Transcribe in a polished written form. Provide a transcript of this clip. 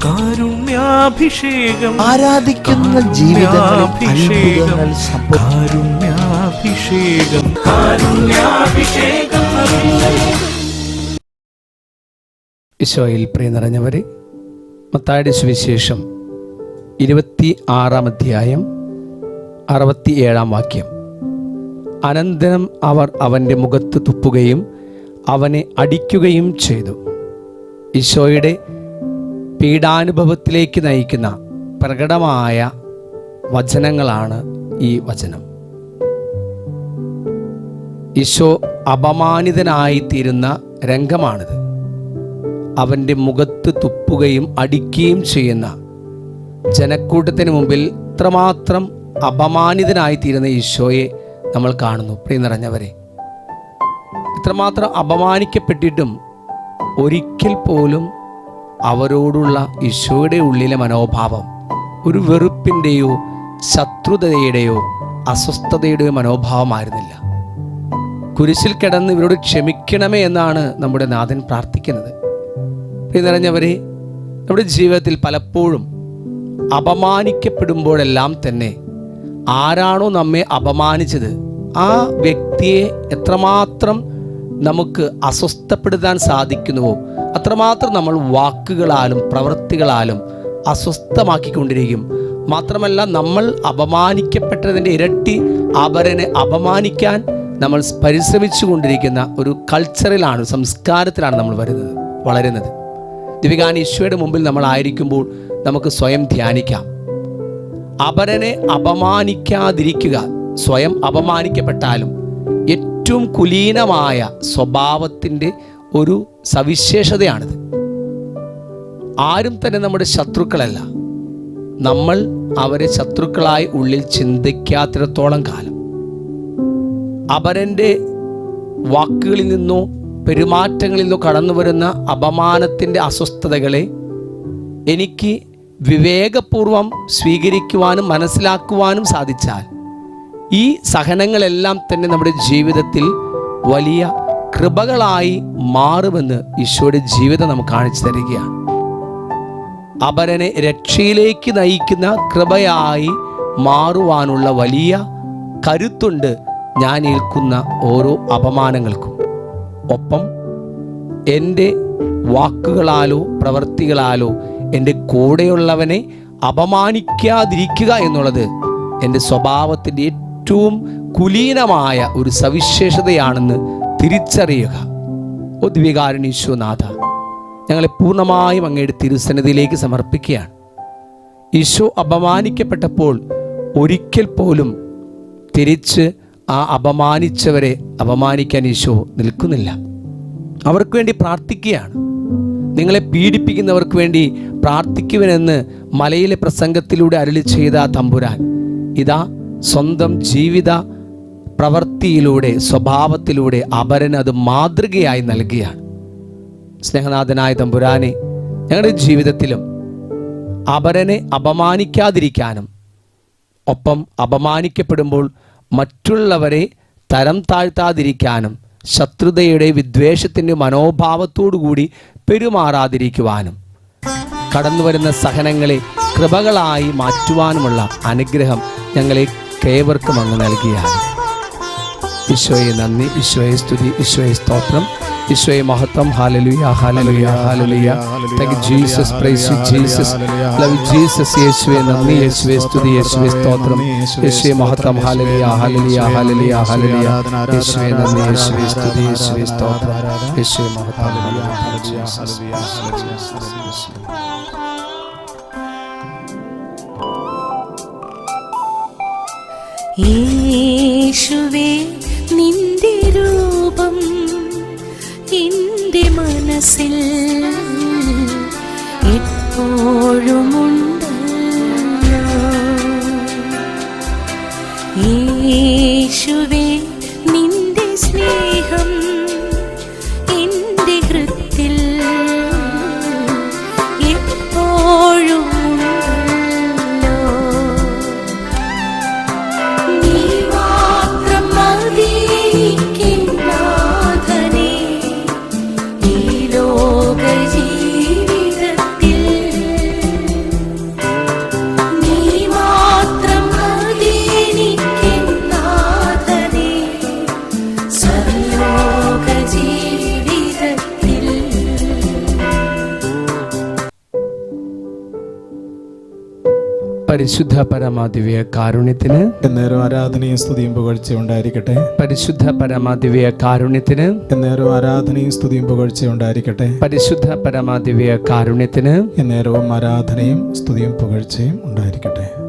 കാരുണ്യാഭിഷേകം, ആരാധിക്കുന്ന ജീവിതങ്ങളിൽ അത്ഭുതങ്ങൾ കാരുണ്യാഭിഷേകം, കാരുണ്യാഭിഷേകം. ഈശോയിൽ പ്രിയ നിറഞ്ഞവരെ, മത്തായിയുടെ സുവിശേഷം 26 അധ്യായം 67 വാക്യം. അനന്തരം അവർ അവൻ്റെ മുഖത്ത് തുപ്പുകയും അവനെ അടിക്കുകയും ചെയ്തു. ഈശോയുടെ പീഡാനുഭവത്തിലേക്ക് നയിക്കുന്ന പ്രകടമായ വചനങ്ങളാണ് ഈ വചനം. ഈശോ അപമാനിതനായിത്തീരുന്ന രംഗമാണിത്. അവൻ്റെ മുഖത്ത് തുപ്പുകയും അടിക്കുകയും ചെയ്യുന്ന ജനക്കൂട്ടത്തിന് മുമ്പിൽ ഇത്രമാത്രം അപമാനിതനായിത്തീരുന്ന ഈശോയെ നമ്മൾ കാണുന്നു. പ്രിയ നിറഞ്ഞവരെ, ഇത്രമാത്രം അപമാനിക്കപ്പെട്ടിട്ടും ഒരിക്കൽ പോലും അവരോടുള്ള ഈശോയുടെ ഉള്ളിലെ മനോഭാവം ഒരു വെറുപ്പിൻ്റെയോ ശത്രുതയുടെയോ അസ്വസ്ഥതയുടെയോ മനോഭാവമായിരുന്നില്ല. കുരിശിൽ കിടന്ന് ഇവരോട് ക്ഷമിക്കണമേ എന്നാണ് നമ്മുടെ നാഥൻ പ്രാർത്ഥിക്കുന്നത്. പ്രിയ നിറഞ്ഞവരെ, നമ്മുടെ ജീവിതത്തിൽ പലപ്പോഴും അപമാനിക്കപ്പെടുമ്പോഴെല്ലാം തന്നെ ആരാണോ നമ്മെ അപമാനിച്ചത് ആ വ്യക്തിയെ എത്രമാത്രം നമുക്ക് അസ്വസ്ഥപ്പെടുത്താൻ സാധിക്കുന്നുവോ അത്രമാത്രം നമ്മൾ വാക്കുകളാലും പ്രവൃത്തികളാലും അസ്വസ്ഥമാക്കിക്കൊണ്ടിരിക്കും. മാത്രമല്ല, നമ്മൾ അപമാനിക്കപ്പെട്ടതിൻ്റെ ഇരട്ടി അവരനെ അപമാനിക്കാൻ നമ്മൾ പരിശ്രമിച്ചു കൊണ്ടിരിക്കുന്ന ഒരു കൾച്ചറിലാണ്, സംസ്കാരത്തിലാണ് നമ്മൾ വളരുന്നത്. ദിവ്യകാന ഈശോയുടെ മുമ്പിൽ നമ്മൾ ആയിരിക്കുമ്പോൾ നമുക്ക് സ്വയം ധ്യാനിക്കാം. അപരനെ അപമാനിക്കാതിരിക്കുക സ്വയം അപമാനിക്കപ്പെട്ടാലും ഏറ്റവും കുലീനമായ സ്വഭാവത്തിൻ്റെ ഒരു സവിശേഷതയാണിത്. ആരും തന്നെ നമ്മുടെ ശത്രുക്കളല്ല. നമ്മൾ അവരെ ശത്രുക്കളായി ഉള്ളിൽ ചിന്തിക്കാത്തിടത്തോളം കാലം അപരൻ്റെ വാക്കുകളിൽ നിന്നോ പെരുമാറ്റങ്ങളിൽ നിന്നോ കടന്നു വരുന്ന അപമാനത്തിൻ്റെ അസ്വസ്ഥതകളെ എനിക്ക് വിവേകപൂർവം സ്വീകരിക്കുവാനും മനസ്സിലാക്കുവാനും സാധിച്ചാൽ ഈ സഹനങ്ങളെല്ലാം തന്നെ നമ്മുടെ ജീവിതത്തിൽ വലിയ കൃപകളായി മാറുമെന്ന് ഈശോയുടെ ജീവിതം നമുക്ക് കാണിച്ചു തരികയാണ്. അപരനെ രക്ഷയിലേക്ക് നയിക്കുന്ന കൃപയായി മാറുവാനുള്ള വലിയ കരുത്തുണ്ട് ഞാൻ ഏൽക്കുന്ന ഓരോ അപമാനങ്ങൾക്കും. ഒപ്പം എൻ്റെ വാക്കുകളാലോ പ്രവൃത്തികളാലോ എൻ്റെ കൂടെയുള്ളവനെ അപമാനിക്കാതിരിക്കുക എന്നുള്ളത് എൻ്റെ സ്വഭാവത്തിൻ്റെ ഏറ്റവും കുലീനമായ ഒരു സവിശേഷതയാണെന്ന് തിരിച്ചറിയുക. ഓ ദിവ്യകാരുണ്യ ഈശോനാഥ, ഞങ്ങളെ പൂർണ്ണമായും അങ്ങയുടെ തിരുസന്നിധിയിലേക്ക് സമർപ്പിക്കുകയാണ്. ഈശോ അപമാനിക്കപ്പെട്ടപ്പോൾ ഒരിക്കൽ പോലും തിരിച്ച് ആ അപമാനിച്ചവരെ അപമാനിക്കാൻ ഈശോ നിൽക്കുന്നില്ല. അവർക്ക് വേണ്ടി പ്രാർത്ഥിക്കുകയാണ്. നിങ്ങളെ പീഡിപ്പിക്കുന്നവർക്ക് വേണ്ടി പ്രാർത്ഥിക്കുവനെന്ന് മലയിലെ പ്രസംഗത്തിലൂടെ അരുളി ചെയ്ത തമ്പുരാൻ ഇതാ സ്വന്തം ജീവിത പ്രവൃത്തിയിലൂടെ സ്വഭാവത്തിലൂടെ അപരന് അത് മാതൃകയായി നൽകുകയാണ്. സ്നേഹനാഥനായ തമ്പുരാനെ, ഞങ്ങളുടെ ജീവിതത്തിലും അപരനെ അപമാനിക്കാതിരിക്കാനും ഒപ്പം അപമാനിക്കപ്പെടുമ്പോൾ മറ്റുള്ളവരെ തരം താഴ്ത്താതിരിക്കാനും ശത്രുതയുടെ വിദ്വേഷത്തിൻ്റെ മനോഭാവത്തോടു കൂടി പെരുമാറാതിരിക്കുവാനും കടന്നു വരുന്ന സഹനങ്ങളെ കൃപകളായി മാറ്റുവാനുമുള്ള അനുഗ്രഹം ഞങ്ങളെ ഏവർക്കും അങ്ങ് നൽകിയാണ്. ഈശോയെ നന്ദി, ഈശോയെ സ്തുതി, ഈശോയെ സ്തോത്രം, ഈശോയെ മഹത്വം. Hallelujah, hallelujah, hallelujah. Thank you Jesus, praise you Jesus, love Jesus. യേശുവേ നന്ദി, യേശുവേ സ്തുതി, യേശുവേ സ്തോത്രം, യേശുവേ മഹത്വം. Hallelujah, hallelujah, hallelujah, hallelujah. യേശുവേ നന്ദി, യേശുവേ സ്തുതി, യേശുവേ സ്തോത്രം, യേശുവേ മഹത്വം. യേശുവേ നിന്റെ രൂപം എൻ്റെ മനസ്സിൽ എപ്പോഴുമുണ്ടല്ലോ. യേശുവേ നിന്റെ സ്നേഹം എൻ്റെ ഹൃത്തിൽ എപ്പോഴും പരിശുദ്ധ പരമാദിവ്യ കാരുണ്യത്തിന് എന്നേരം ആരാധനയും സ്തുതിയും പുകഴ്ചയും ഉണ്ടായിരിക്കട്ടെ. പരിശുദ്ധ പരമാദിവ്യ കാരുണ്യത്തിന് എന്നേരം ആരാധനയും സ്തുതിയും പുകഴ്ചയും ഉണ്ടായിരിക്കട്ടെ. പരിശുദ്ധ പരമാദിവ്യ കാരുണ്യത്തിന് എന്നേരവും ആരാധനയും സ്തുതിയും പുകഴ്ചയും ഉണ്ടായിരിക്കട്ടെ.